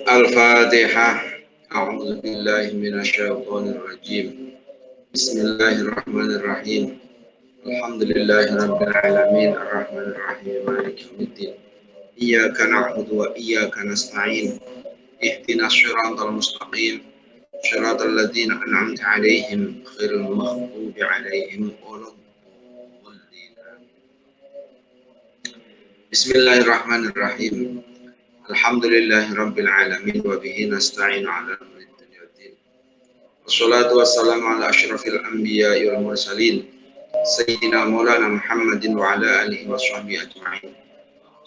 Al-Fatihah. A'udzu billahi minasyaitonir rajim. Bismillahirrahmanirrahim. Alhamdulillahirabbil alamin arrahmanir rahim maliki yaumiddin. Iyyaka na'budu wa iyyaka nasta'in. Ihdinas shiratal mustaqim. Shiratal ladzina an'amta 'alaihim ghairil maghdubi 'alaihim waladdallin. Bismillahirrahmanirrahim. Alhamdulillahirabbil alamin wa bihi nasta'inu 'ala umuri dunya waddin. Wassalatu wassalamu ala asyrafil anbiya'i wal mursalin sayyidina maulana Muhammadin wa ala alihi wa sahbihi ajma'in.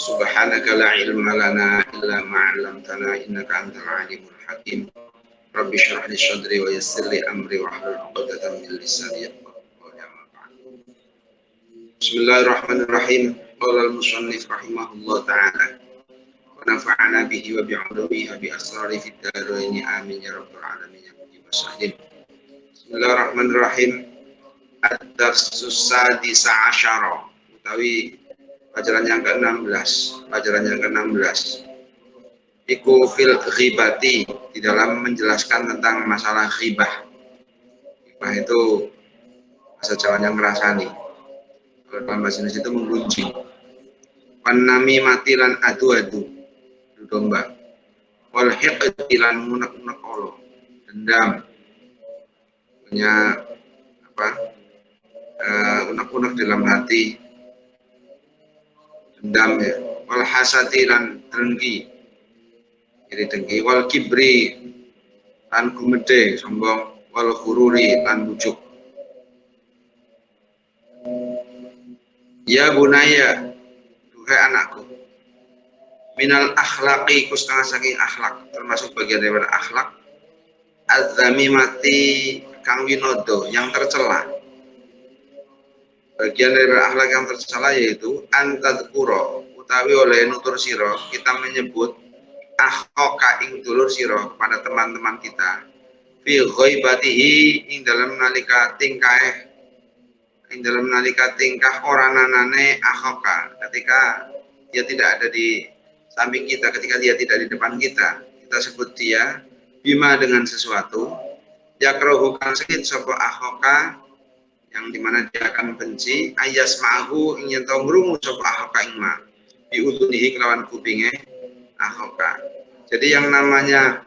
Subhanaka la ilma lana illa ma 'allamtana innaka antal alimul hakim. Rabbi shrah li sadri wa yassir li amri wa hlul 'uqdatam min lisani yafqahu qawli. Amma ba'du. Bismillahirrahmanirrahim. Qala al-musannif rahimahullah ta'ala. Nafa'ana bihi wa bi'ulumihi wa bi asrari fid dharain amin ya rabbal alamin ya mujib as-sa'ilin. Bismillahirrahmanirrahim. Ad-darsus sadisa asyara, utawi pelajaran yang ke-16. Pelajaran yang ke-16 iku fil ghibati, di dalam menjelaskan tentang masalah ghibah. Ghibah itu bahasa Jawanya ngerasani. Kalau dalam bahasa Indonesia itu menggunjing. Wanami matilan adu-adu, domba. Wal hiqtilan munak-munak olo, dendam. Punya apa? Unek-unek dalam hati, dendam ya. Wal hasatilan dengki, iri dengki. Wal kibri lan gumede, sombong. Wal khururi lan bujuk. Ya bunaya, duhai anakku. Minal akhlaqi, setengah saking akhlak, termasuk bagian daripada akhlak az-zamimati kang winodo, yang tercela. Bagian daripada akhlak yang tercela yaitu antadzkura, utawi oleh nutur sira kita menyebut akhoka ing dulur sira kepada teman-teman kita fi ghaibatihi ing dalam nalika tingkah orananane akhoka, ketika dia tidak ada di samping kita, ketika dia tidak di depan kita, kita sebut dia bima dengan sesuatu yakrohu kang sakit sapa akhoka, yang dimana dia akan benci ayas ma'hu ingin tau ngrungu sapa akhoka ing ma biudunihi kelawan kupinge akhoka. Jadi yang namanya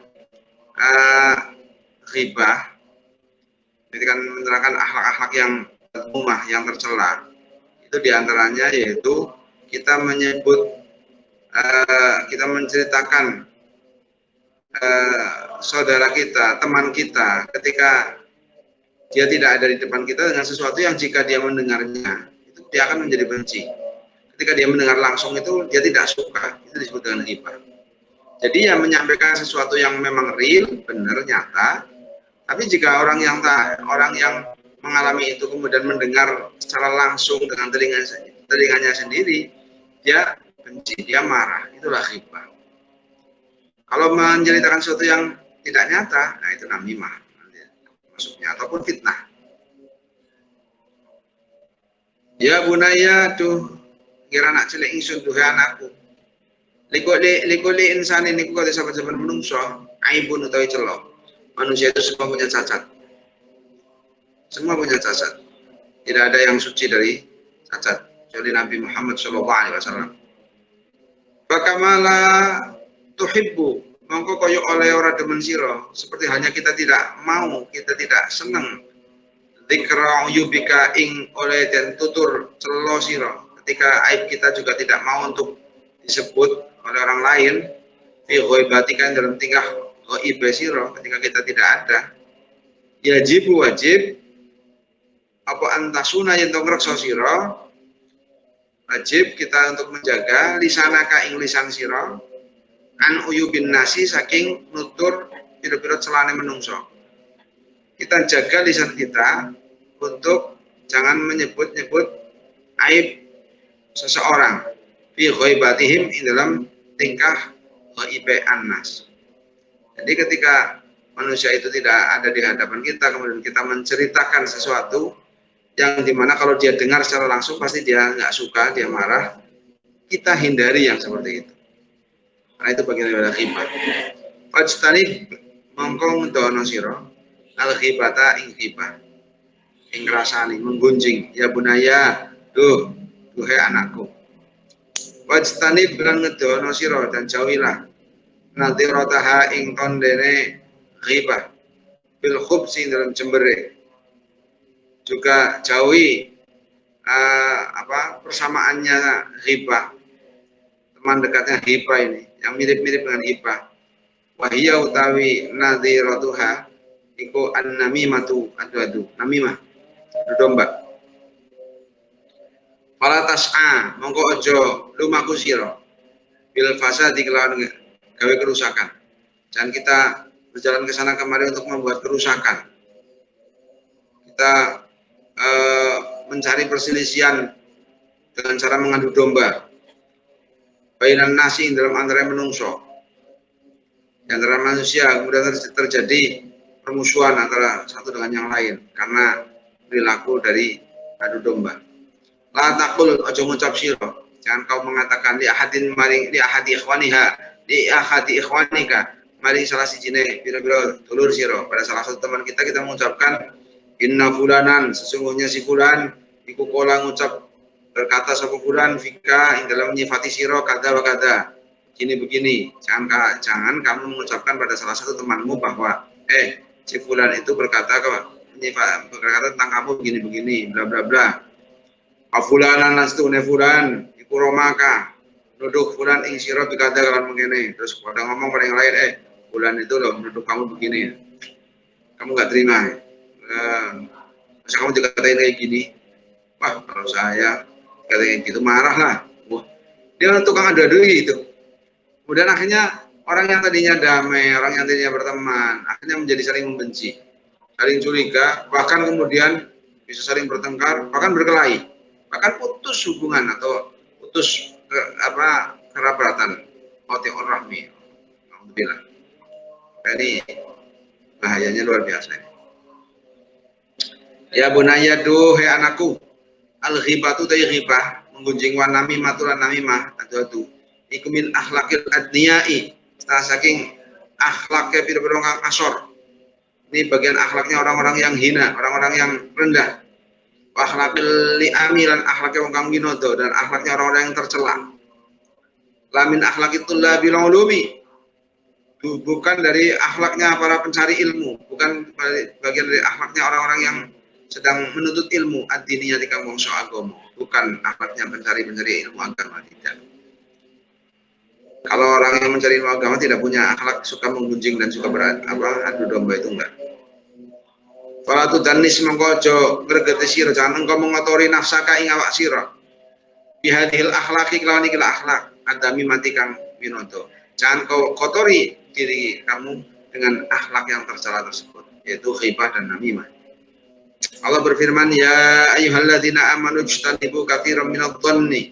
ghibah itu kan menerangkan akhlak-akhlak yang mumah, yang tercela. Itu diantaranya yaitu kita menyebut kita menceritakan saudara kita, teman kita, ketika dia tidak ada di depan kita dengan sesuatu yang jika dia mendengarnya itu dia akan menjadi benci. Ketika dia mendengar langsung itu dia tidak suka, itu disebut dengan ghibah. Jadi ya menyampaikan sesuatu yang memang real, benar, nyata. Tapi jika orang yang mengalami itu kemudian mendengar secara langsung dengan telinganya sendiri, dia benci, dia marah, itulah ghibah. Kalau menceritakan sesuatu yang tidak nyata, nah itu namimah maksudnya, ataupun fitnah. Ya bunaya tuh kira anak cilik ingsun duhe anakku. Likuli insan ini ku kata sahabat-sahabat menungso, aibun utawi celok. Manusia itu semua punya cacat. Semua punya cacat. Tidak ada yang suci dari cacat. Kecuali Nabi Muhammad SAW. Bakamala tuhibbu, mongko koyo oleh ora demen sira, seperti hanya kita tidak mau, kita tidak senang dzikra yubika ing oleh dan tutur celo sira, ketika aib kita juga tidak mau untuk disebut oleh orang lain fi ghaibatika dalam tingkah ghaib sira ketika kita tidak ada. Wajib apa antasuna yen to ngreksa sira, wajib kita untuk menjaga lisanaka ing lisan sira an uyubin nasi, saking nutur pira-pira celane menungso. Kita jaga lisan kita untuk jangan menyebut-nyebut aib seseorang fi ghaibatihim ing dalam tingkah ghaibe annas. Jadi ketika manusia itu tidak ada di hadapan kita, kemudian kita menceritakan sesuatu yang dimana kalau dia dengar secara langsung pasti dia nggak suka, dia marah, kita hindari yang seperti itu. Karena itu bagian dari ghibah. Fajtanib mongko ngedono sira al ghibata ing ghibah ing rasane menggunjing ya bunaya duhe anakku. Wajtanib lan ngedono sira dan jauhilah nadhirataha ing tondene ghibah bil khubsi dalam jembere, juga jauhi persamaannya ghibah, teman dekatnya ghibah ini yang mirip-mirip dengan ghibah. Wahia utawi nadhiratuha iku an-namimatu adu namimah domba. Fala tas'a mongko aja lumaku sira bil fasadi kelawan gawe kerusakan. Dan kita berjalan ke sana kemari untuk membuat kerusakan. Kita mencari perselisihan dengan cara mengadu domba. Bainan nasi dalam antara menungso. Di antara manusia kemudian terjadi permusuhan antara satu dengan yang lain karena perilaku dari adu domba. La taqul aja ngucap sira, jangan kau mengatakan li ahadin maring li ahadi ikhwaniha li ahadi ikhwanika maring salah sijine pira-pira dulur sira. Pada salah satu teman kita mengucapkan inna fulanan, sesungguhnya si fulan iku kola ngucap berkata sapa fulan fika ing dalam menyifati sira kada wa kada gini begini. Jangan kamu mengucapkan pada salah satu temanmu bahwa si fulan itu berkata tentang kamu begini bla bla bla. Afulanan nastune fulan iku romaka nuduh fulan ing sira bikada kan mengene, terus pada ngomong pada yang lain fulan itu loh nuduh kamu begini, kamu nggak terima masa kamu dikatain kayak gini. Wah, kalau saya kayak gitu marah lah. Wah, dia tukang adu-adu itu. Kemudian akhirnya orang yang tadinya damai, orang yang tadinya berteman akhirnya menjadi saling membenci, saling curiga, bahkan kemudian bisa saling bertengkar, bahkan berkelahi, bahkan putus hubungan atau putus kerabatan, qati'ur rahmi. Alhamdulillah. Ini bahayanya luar biasa. Ya bunaya duhe anakku, al ghibatu ta ghibah menggunjing wa namimah lan namimah adu iku min akhlaqil adniyai, saking akhlaknya pira-pira kang asor. Ini bagian akhlaknya orang-orang yang hina, orang-orang yang rendah. Akhlakil li'ami lan akhlaknya wong kang winodo, dan akhlaknya orang-orang yang tercela. Lamin akhlakitul labil ulumi, bukan dari akhlaknya para pencari ilmu, bukan bagian dari akhlaknya orang-orang yang sedang menuntut ilmu ad-diniyah di kampung agama, bukan akhlaknya pencari ilmu agama, tidak. Kalau orang yang mencari ilmu agama tidak punya akhlak suka menggunjing dan suka adu domba, itu enggak. Fala tudannis mongko aja gregete sira, jangan engkau mengotori nafsaka ing awak sira. Bihadhil akhlaqi kelawan iki akhlak adami mati kang winodo. Jangan kau kotori diri kamu dengan akhlak yang tercela tersebut, yaitu ghibah dan namimah. Allah berfirman, ya ayyuhalladzina amanu ijtanibu katsiran minadh-dhanni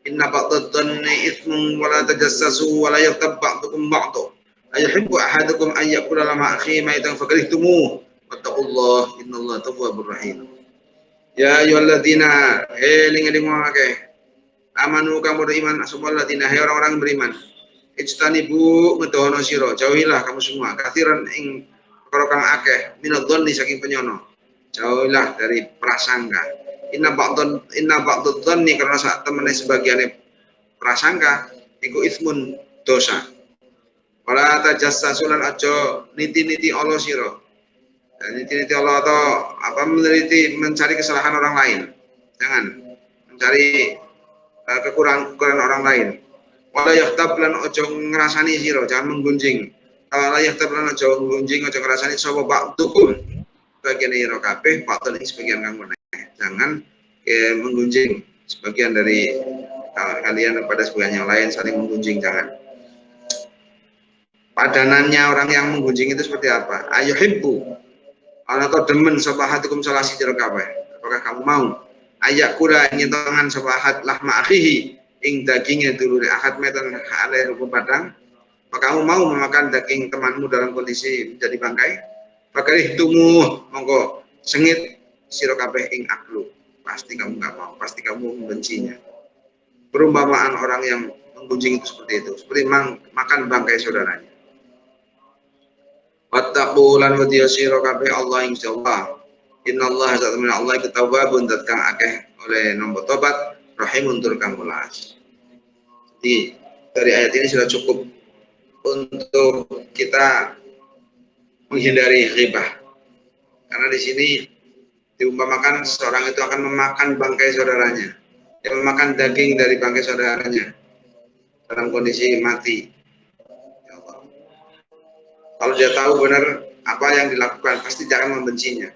inna ba'dadh-dhanni itsmun wa la tajassasu wa la yaghtab ba'dukum ba'dha ayuhibbu ahadukum an ya'kula lama akhihi maitan fakarihtumuh wattaqullaha innallaha tawwabur rahim. Ya ayyuhalladzina eling-eling akeh amanu kamu beriman asalladzina hai orang-orang beriman ijtanibu ngedono sira jauhilah kamu semua katsiran ing perkara kang akeh minadh-dhanni saking penyono, jauhilah dari prasangka. Inna ba'dadh-dhanni karena saat temene sebagiannya prasangka iku ismun dosa. Wala tajassasu lan aja niti-niti Allah sira. Niti-niti Allah atau mencari kesalahan orang lain. Jangan mencari kekurangan orang lain. Wala yaghtab lan aja ngrasani sira, jangan menggunjing. Wala yaghtab lan aja menggunjing, aja ngrasani sapa ba'dukum bagian ira kabeh patun ing sebagian kang meneh. Jangan menggunjing sebagian dari kalian kepada sebagian yang lain, saling menggunjing, jangan. Padanannya orang yang menggunjing itu seperti apa? Ayuhibbu ana to demen sapa hatikum salah siji kabeh. Apakah kamu mau ayak kura ingin tangan sapa hat lahma akhihi ing dagingnya dulure ahad metan ale rupa padang? Apakah kamu mau memakan daging temanmu dalam kondisi menjadi bangkai? Pakai tumuh monggo sengit sira kabeh ing aklu. Pasti kamu nggak mau, pasti kamu membencinya. Perumpamaan orang yang menggunjing itu seperti itu, seperti makan bangkai saudaranya. wattaqu lan wedya sira kabeh Allah insyaallah. Innallaha ta'ala Allah iku tawwabun dat kang akeh oleh nombor tobat, rahimun tur kang welas. Jadi dari ayat ini sudah cukup untuk kita menghindari ghibah. Karena di sini diumpamakan seorang itu akan memakan bangkai saudaranya, dia memakan daging dari bangkai saudaranya dalam kondisi mati. Ya Allah. Kalau dia tahu benar apa yang dilakukan, pasti jangan membencinya.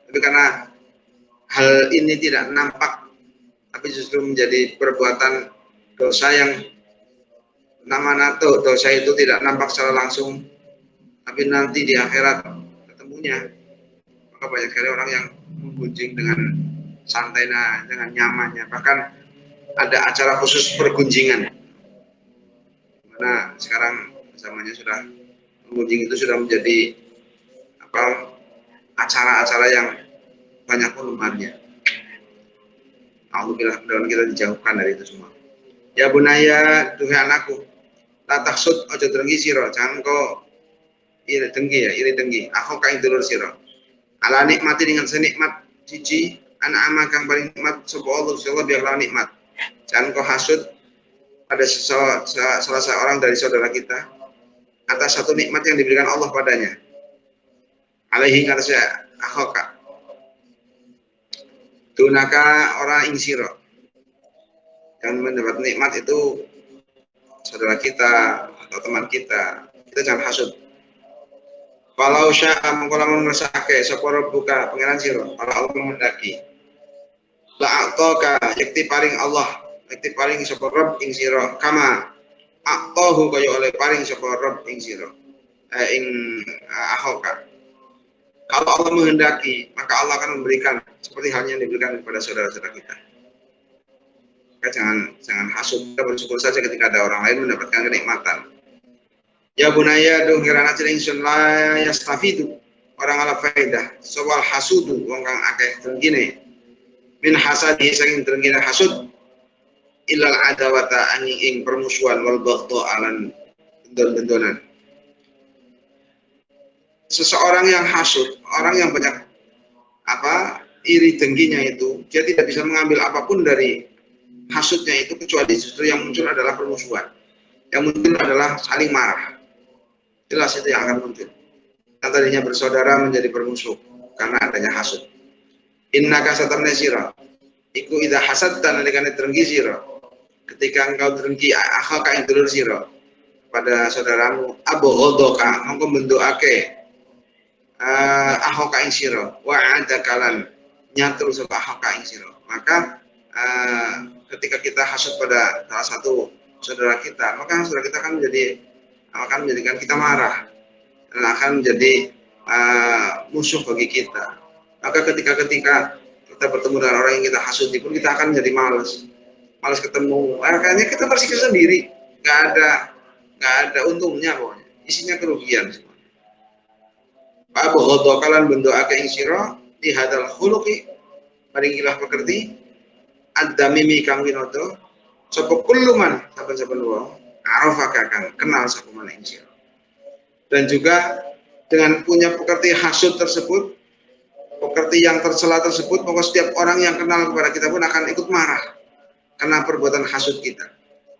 Tapi karena hal ini tidak nampak, tapi justru menjadi perbuatan dosa yang nama dosa itu tidak nampak secara langsung, tapi nanti di akhirat ketemunya. Maka banyak sekali orang yang menggunjing dengan santai, dengan nyamannya. Bahkan ada acara khusus pergunjingan. Karena sekarang zamannya sudah menggunjing itu sudah menjadi acara-acara yang banyak penggemarnya. Alhamdulillah, mudah-mudahan kita dijauhkan dari itu semua. Ya bunaya, duhai anakku, la taksud aja dengki sira, jangan kau iri dengki. Aku kain dulur sira. Ala nikmati dengan senikmat cici, anak ama kang paling nikmat sapa Allah biarlah nikmat. Jangan kau hasud pada salah seorang dari saudara kita atas satu nikmat yang diberikan Allah padanya. Alaihi kata saya akhoka dunaka orang ing sira. Yang mendapat nikmat itu saudara kita atau teman kita jangan hasud. Walau sya'a mongko lamun ngersake sapa buka pangeran sira, kalau Allah menghendaki. La'atoka yakti paring Allah, yakti paring sapa Rabb ing sira, kama aqtahu kaya oleh paring sapa Rabb ing sira. Ing ahoka. Kalau Allah menghendaki, maka Allah akan memberikan seperti halnya yang diberikan kepada saudara-saudara kita. Maka jangan hasud, kita bersyukur saja ketika ada orang lain mendapatkan kenikmatan. Ya bunaya do ngirana ciling sun la yastafidu orang ala faidah sawal hasudu wong kang akeh tenggine min hasadi saking tenggine hasud ilal adawata angin ing permusuhan wal baghdha alan dendon-dendonan. Seseorang yang hasud, orang yang banyak iri dengkinya itu, dia tidak bisa mengambil apapun dari hasudnya itu kecuali justru yang muncul adalah permusuhan. Yang muncul adalah saling marah. Jelas itu yang akan muncul. Yang tadinya bersaudara menjadi bermusuh karena adanya hasud. Innaka satamna sira iku idza hasadta nalikane drengki sira. Ketika engkau drengki akhaka ing dulur sira pada saudaramu abghadaka mongko bentukake akhaka ing sira wa adakalan nyatur sapa akhaka ing sira. Maka ketika kita hasud pada salah satu saudara kita, maka saudara kita akan menjadikan kita marah dan akan menjadi musuh bagi kita. Maka ketika kita bertemu dengan orang yang kita hasudi pun kita akan menjadi malas ketemu. Kayaknya kita bersikap sendiri, nggak ada untungnya pokoknya, isinya kerugian semua. Pak Bohodo kalan bentuk ake ing sira di hadal khuluqi paringilah pekerti ad-damimi kang winoto sapa kulluman saben-saben wong arafaka kang kenal sapa man ing sira. Dan juga dengan punya pekerti hasud tersebut, pekerti yang tercela tersebut, maka setiap orang yang kenal kepada kita pun akan ikut marah karena perbuatan hasud kita.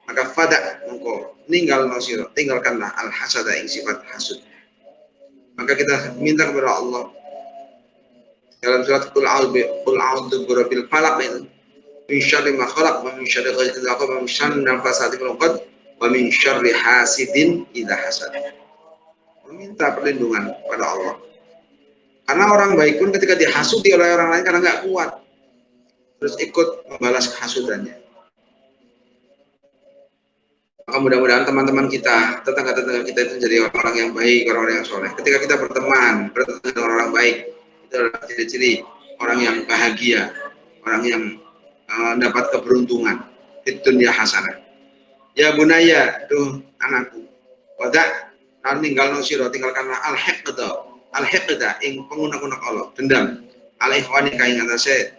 Maka fada mongko ninggal nasira, tinggalkanlah al hasada ing sifat hasud. Maka kita minta kepada Allah dalam surat Qul a'udzu birabbil falaq itu min syarri ma khalaq wa min syarri ghasiqin idza waqab wa min syarri nafasati fil 'uqad wa min syarri hasidin idza hasad. Meminta perlindungan pada Allah. Karena orang baik pun ketika dihasuti oleh orang lain karena nggak kuat, terus ikut membalas kehasudannya. Maka mudah-mudahan teman-teman kita, tetangga-tetangga kita itu jadi orang yang baik, orang-orang yang soleh. Ketika kita berteman dengan orang baik, itu adalah ciri-ciri orang yang bahagia, orang yang dapat keberuntungan. Di dunia hasanah. Ya bunaya, tuh anakku. Wadah, tinggal nosiro, tinggalkanlah al-hiqda, ing pengunak-unak Allah, dendam. Al-ikhwani kain atasnya,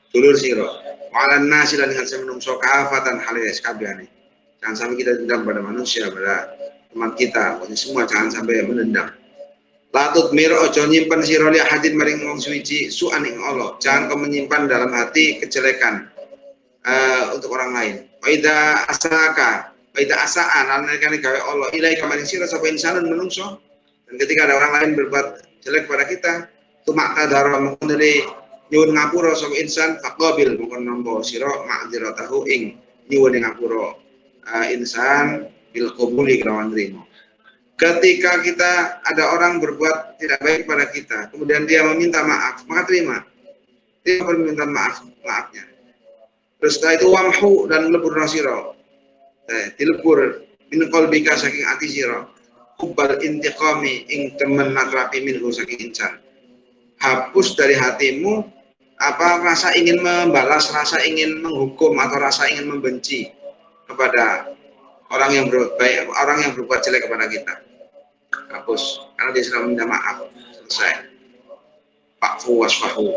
dulur siro. Walan nasilah dengan saya menungso kafatan halis kabiani. Jangan sampai kita dendam pada manusia, pada teman kita, pokoknya semua jangan sampai menendam. Latut mir ojo nyimpen sira li hadin maring wong suwiji su'an ing Allah. Jangan kau menyimpan dalam hati kejelekan untuk orang lain. Waida asaka, waida asaan alnalikane gawe Allah ilai kamaring sira sapa insanun menungso. Dan ketika ada orang lain berbuat jelek pada kita, tumak tadara mengkon dari nyuwun ngapura sapa insan faqabil mengkon nampa sira ma'dziratahu ing nyuwun ngapura insan bil qabuli kelawan trimo. Ketika kita ada orang berbuat tidak baik pada kita, kemudian dia meminta maaf, maka terima. Dia permintaan maafnya. Terus setelah itu wamhu dan lebur nasiro. Dilebur min qalbika saking ati sira. Hubbal intiqami ing temen natrapi minhu saking insan. Hapus dari hatimu apa rasa ingin membalas, rasa ingin menghukum atau rasa ingin membenci kepada orang yang berbuat baik, orang yang berbuat jelek kepada kita. Hapus, karena dia sudah minta maaf. Selesai. Fa'fu wasfahu.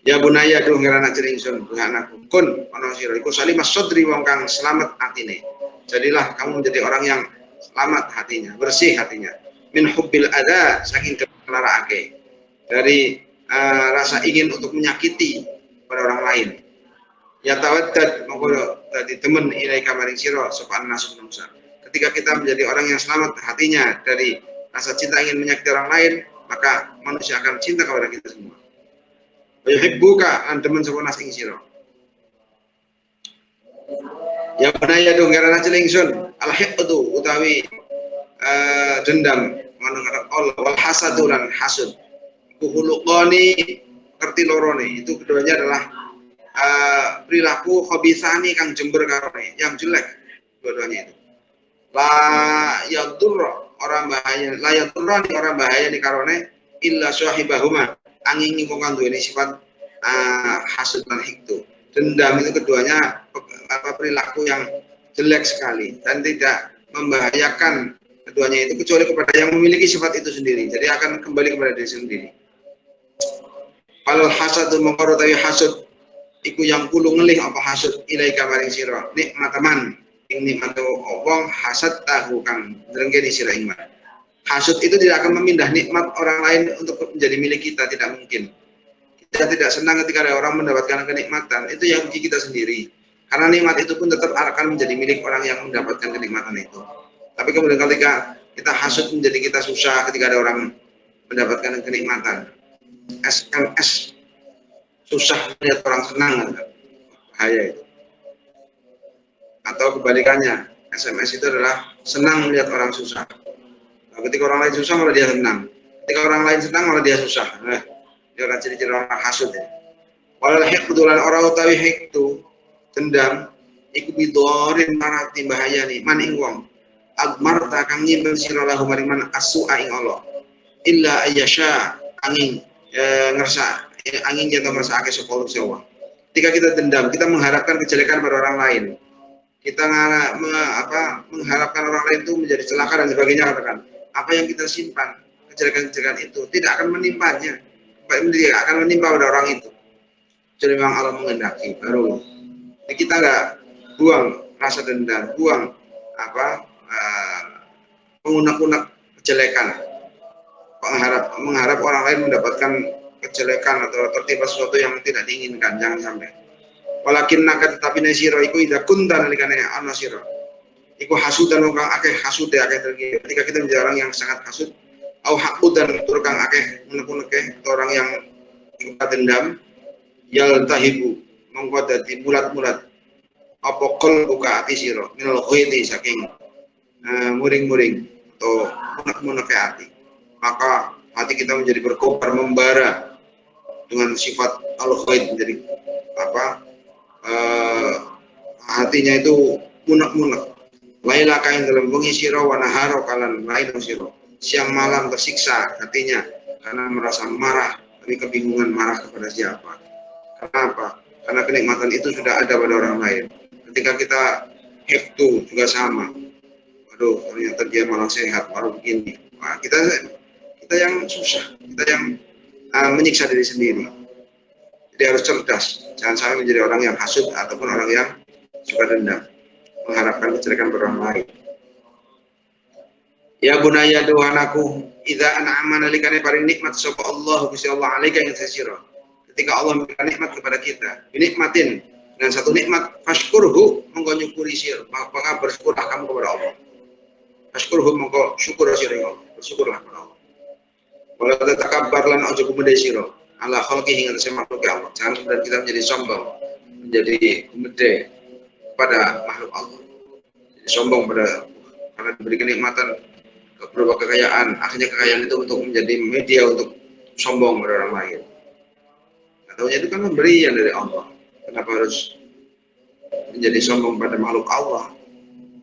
Ya bunaya duh ngerana ceringsun Tuhan aku. Kun ana sira iku salimas sadri wong kang selamat atine. Jadilah kamu menjadi orang yang selamat hatinya, bersih hatinya. Min hubbil adza saking kelarake. Dari rasa ingin untuk menyakiti pada orang lain. Ya tawaddad monggo dadi temen ilai kamaring sira sapa nasu manusa. Ketika kita menjadi orang yang selamat hatinya dari rasa cinta ingin menyakiti orang lain, maka manusia akan cinta kepada kita semua. Yuhibbuka an temen sapa nas ing sira. Ya banaya dong karena celingsun al-hiqdu utawi dendam manungsa Allah wal hasadu lan hasud. Kuhuluqani kerti lorone itu keduanya adalah perilaku khabithani kang jember karone yang jelek dua-duanya itu. La yadur orang bahaya, la yadurrani orang bahaya di karone illa sahibahuma angin wong kang duweni sifat hasud lan hikdu. Dendam itu keduanya perilaku yang jelek sekali dan tidak membahayakan keduanya itu kecuali kepada yang memiliki sifat itu sendiri. Jadi akan kembali kepada diri sendiri. Fal hasadu mengkoro tawi hasud iku yang kulo ngelih apa hasud ilaika maring sira nikmataman ing nikmat wong hasad tahu kang drengkeni sira ing man. Hasud itu tidak akan memindah nikmat orang lain untuk menjadi milik kita, tidak mungkin. Kita tidak senang ketika ada orang mendapatkan kenikmatan, itu yang bagi kita sendiri. Karena nikmat itu pun tetap akan menjadi milik orang yang mendapatkan kenikmatan itu. Tapi kemudian ketika kita hasud menjadi kita susah ketika ada orang mendapatkan kenikmatan. SMS susah melihat orang senang, bahaya itu. Atau kebalikannya, SMS itu adalah senang melihat orang susah. Nah, ketika orang lain susah malah dia senang. Ketika orang lain senang malah dia susah. Nah, dia akan ciri-ciri orang hasud ya. Walau kebetulan orang utawi hiktu dendam, iku bidorin marati bahaya nih maning wong. Agmarta kang nyimpen sira lahu maring man asu'a ing Allah. Illa ayyasha angin ngerasa angin jatuh ngersakake sapa Allah. Ketika kita dendam, kita mengharapkan kejelekan pada orang lain. Kita mengharapkan orang lain itu menjadi celaka dan sebagainya katakan. Apa yang kita simpan, kejelekan-kejelekan itu tidak akan menimpanya. Tidak akan menimpa pada orang itu. Jadi memang Allah menghendaki baru. Jadi kita nggak buang rasa dendam, buang mengunak-unak kejelekan. Mengharap orang lain mendapatkan kejelekan atau tertimpa sesuatu yang tidak diinginkan, jangan sampai. Walakin nakat tetapi nesiro iku ida kuntan nalikane ana sira. Iku hasudan kang akeh hasude akeh tergi. Ketika kita menjadi orang yang sangat hasud, au haqudan tur kang akeh menek-meneke orang yang iku dendam, yal tahibu mongko dadi mulat-mulat apa kol buka ati sira minal ghaiti saking muring-muring atau munek-muneke ati. Maka hati kita menjadi berkobar membara dengan sifat al-ghaid menjadi hatinya itu munek-munek. Laila kain dalam bengi sira wa nahara kalan lain sira. Siang malam tersiksa hatinya karena merasa marah, tapi kebingungan marah kepada siapa. Kenapa? Karena kenikmatan itu sudah ada pada orang lain. Ketika kita hiftu juga sama. Aduh, ternyata dia malah sehat, baru begini. Nah, kita yang susah, kita yang menyiksa diri sendiri. Jadi harus cerdas, jangan sampai menjadi orang yang hasud ataupun orang yang suka dendam, mengharapkan kejelekan pada orang lain. Ya bunaya duhanaku, idza an'ama nalikane paring nikmat sapa Allah Gusti Allah alaika ing sira. Ketika Allah memberikan nikmat kepada kita, dinikmatin dengan satu nikmat, fashkurhu, monggo nyukuri sira, maka bersyukurlah kamu kepada Allah. Fashkurhu, monggo syukur sira Allah, bersyukurlah kepada Allah. Wala tatakabbar lan aja gumedhe sira ala khalqihi ing makhluk Allah. Jangan kemudian kita menjadi sombong, menjadi gumedhe pada makhluk Allah. Jadi sombong pada karena diberi kenikmatan berupa kekayaan, akhirnya kekayaan itu untuk menjadi media untuk sombong pada orang lain. Ataunya itu kan pemberian dari Allah. Kenapa harus menjadi sombong pada makhluk Allah?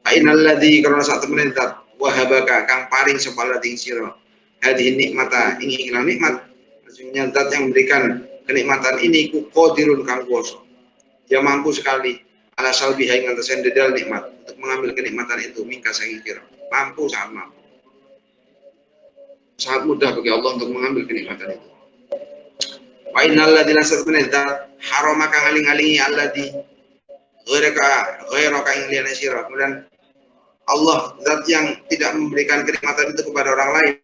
Ainalladzi karena saat menentat wahabaka kang paring sepala ting sira. Hadhihi nikmata ini iklan nikmat. Maksudnya zat yang memberikan kenikmatan ini ku qadirun kang kuwasa. Dia mampu sekali ala salbiha ing antasen dedal nikmat untuk mengambil kenikmatan itu mingka saking kira. Mampu, sangat mampu. Sangat mudah bagi Allah untuk mengambil kenikmatan itu. Wa innal ladzina satmanata harama kang aling-alingi alladzi ghairaka ing liyana sira. Kemudian Allah zat yang tidak memberikan kenikmatan itu kepada orang lain.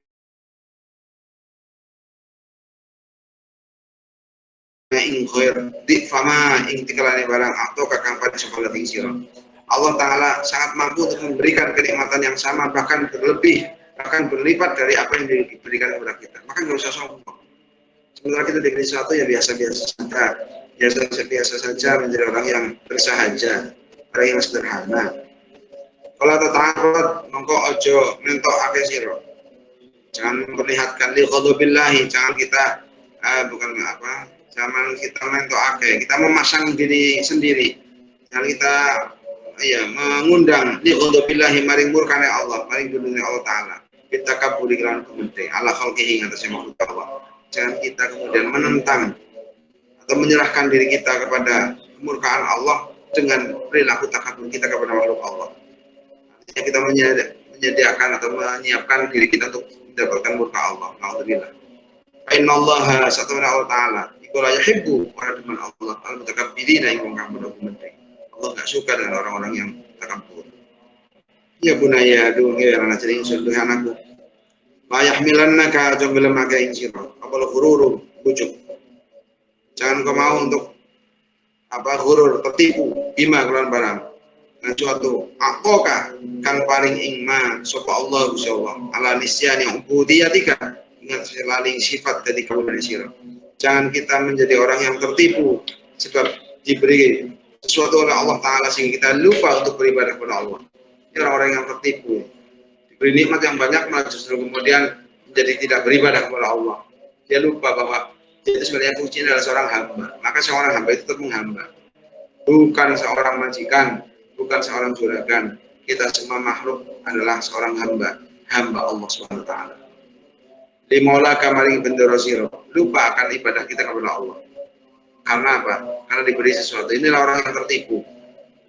Ing khair di fama ing tikalane barang atau kakang pada sepala ting sira. Allah Ta'ala sangat mampu untuk memberikan kenikmatan yang sama, bahkan berlebih, bahkan berlipat dari apa yang diberikan kepada kita. Maka nggak usah sombong. Sementara kita diberi sesuatu ya biasa-biasa saja, biasa saja, menjadi orang yang bersahaja, orang yang sederhana. Kalau tata'arad mongko ojo mentok akeh sira. Jangan memperlihatkan li ghadabillahi, jangan kita bukan apa, jangan kita mentok akeh, kita memasang diri sendiri. Jangan kita mengundang li ghadabillahi maring murkane Allah, maring dunia Allah Ta'ala. Kita kaburi kelan kemente ala khalqihi ngatasé makhluk Allah. Jangan kita kemudian menentang atau menyerahkan diri kita kepada kemurkaan Allah dengan perilaku takabur kita kepada makhluk Allah. Artinya kita menyediakan atau menyiapkan diri kita untuk mendapatkan murka Allah. Alhamdulillah. Inna Allah satuna Allah Ta'ala iku la yuhibbu wa radman Allah al-mutakabbirina ing kang menting. Allah enggak suka dengan orang-orang yang takabur. Ya bunaya dung ya ana cering sunduh anakku. La yahmilannaka jambil maka ing sira. Apal ghurur bujuk. Jangan kau mau untuk ghurur tertipu bima kelan barang. Nah suatu akoka kang paring ingma sapa Allah gusyaallah ala nisyani ubudiyatika ingat selaling sifat dari kamu dari sira. Jangan kita menjadi orang yang tertipu sebab diberi sesuatu oleh Allah Ta'ala sehingga kita lupa untuk beribadah kepada Allah. Ini orang-orang yang tertipu, diberi nikmat yang banyak malah justru kemudian menjadi tidak beribadah kepada Allah. Dia lupa bahwa dia itu sebenarnya fungsinya adalah seorang hamba. Maka seorang hamba itu tetap menghamba, bukan seorang majikan, bukan seorang juragan. Kita semua makhluk adalah seorang hamba Allah Subhanahu wa Ta'ala. Limola kamaring bendera siro, lupa akan ibadah kita kepada Allah. Karena apa? Karena diberi sesuatu. Inilah orang yang tertipu.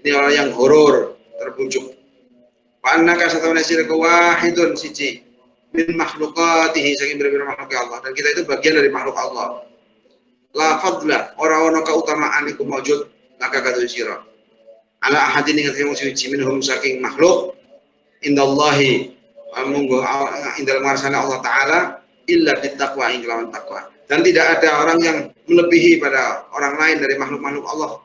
Ini orang yang horor, terbujuk. Panaka satuna sirka wahidun siji min makhlukatihi saking berbeda makhluk Allah, dan kita itu bagian dari makhluk Allah. La fadla ora-ora keutamaan iku maujud maka kata sira. Ala ahadin ing sing minhum saking makhluk indallahi munggo indal marsana Allah Ta'ala illa bittaqwa ing lawan takwa. Dan tidak ada orang yang melebihi pada orang lain dari makhluk-makhluk Allah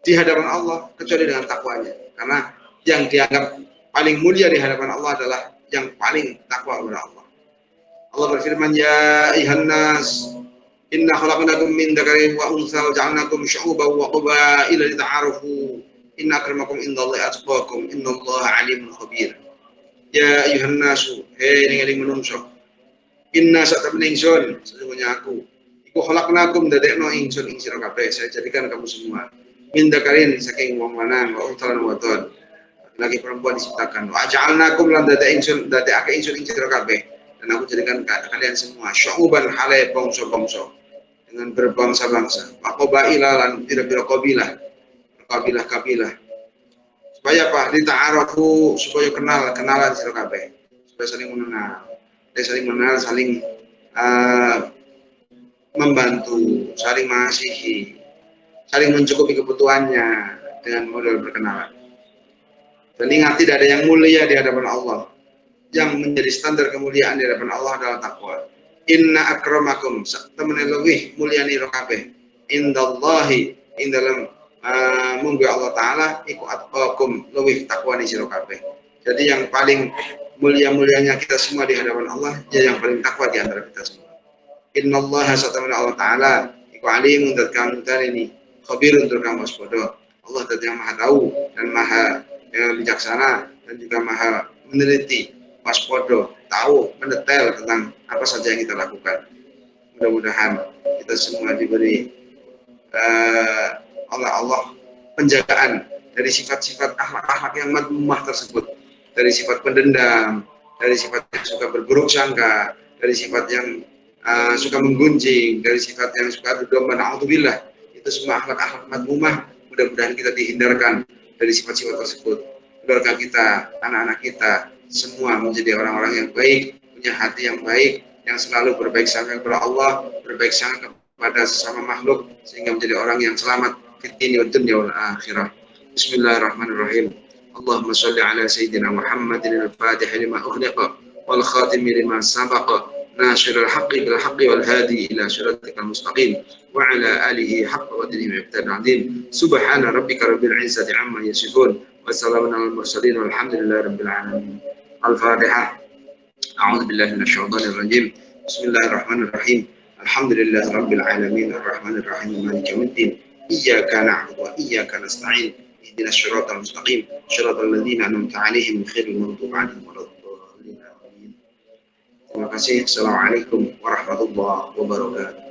di hadapan Allah kecuali dengan takwanya. Karena yang dianggap paling mulia di hadapan Allah adalah yang paling takwa kepada Allah. Allah berfirman, ya ayuhan nas inna khalaqnakum min dzakarin wa untha wa ja'alnakum syu'uban wa qabaila lita'arafu inna akramakum indallahi atqakum innallaha alimun khabir. Ya ayuhan nasu, hei ningali menungso, inna satamna ingsun sesungguhnya aku iku khalaqnakum dadekno ingsun ing sira kabeh, saya jadikan kamu semua min dzakarin saking wong lanang wa untha lan wadon, laki perempuan diciptakan. Wa ja'alnakum lan dadek ingsun dadekake ingsun ing sira kabeh, dan aku jadikan kalian semua syu'uban hale bangsa-bangsa dengan berbangsa-bangsa, qabaila lan pira-pira kabilah supaya apa? Dita'arafu, supaya kenalan sira kabeh, supaya saling mengenal, saling membantu, saling mengasihi, saling mencukupi kebutuhannya dengan model berkenalan. Dan ingat, tidak ada yang mulia di hadapan Allah yang menjadi standar kemuliaan di hadapan Allah adalah takwa. Inna akramakum temen lebih mulia ni kabeh indallahi ing dalam munggu Allah Ta'ala iku atqakum lebih takwa ni sira kabeh. Jadi yang paling mulia-mulianya kita semua di hadapan Allah, dia yang paling takwa di antara kita semua. Innallaha satamana Allah Ta'ala iku alimun dat kamu ini khabirun tur kamu waspada. Allah yang maha tahu dan maha bijaksana dan juga maha meneliti, waspada, tahu, mendetail tentang apa saja yang kita lakukan. Mudah-mudahan kita semua diberi Allah penjagaan dari sifat-sifat akhlak-akhlak yang madmumah tersebut, dari sifat pendendam, dari sifat yang suka berburuk sangka, dari sifat yang suka menggunjing, dari sifat yang suka adu domba, na'udzubillah. Itu semua akhlak-akhlak madmumah. Mudah-mudahan kita dihindarkan dari sifat-sifat tersebut. Keluarga kita, anak-anak kita, semua menjadi orang-orang yang baik, punya hati yang baik, yang selalu berbaik sangka kepada Allah, berbaik sangka kepada sesama makhluk, sehingga menjadi orang yang selamat fid dunya wad dunya wal akhirah. Bismillahirrahmanirrahim. Allahumma shalli ala sayyidina Muhammadin al-Fatih lima ughliqa wal khatim lima sabaqa ناصر الحق بالحق والهادي إلى صراطك المستقيم وعلى آله حق قدره ومقداره العظيم سبحان ربك رب العزة عما يصفون وسلام على المرسلين والحمد لله رب العالمين. الفاتحة. أعوذ بالله من الشيطان الرجيم. بسم الله الرحمن الرحيم. الحمد لله رب العالمين الرحمن الرحيم مالك يوم الدين إياك نعبد وإياك نستعين اهدنا الصراط المستقيم صراط الذين أنعمت عليهم غير المغضوب عليهم ولا الضالين. Terima kasih. Assalamualaikum warahmatullahi wabarakatuh.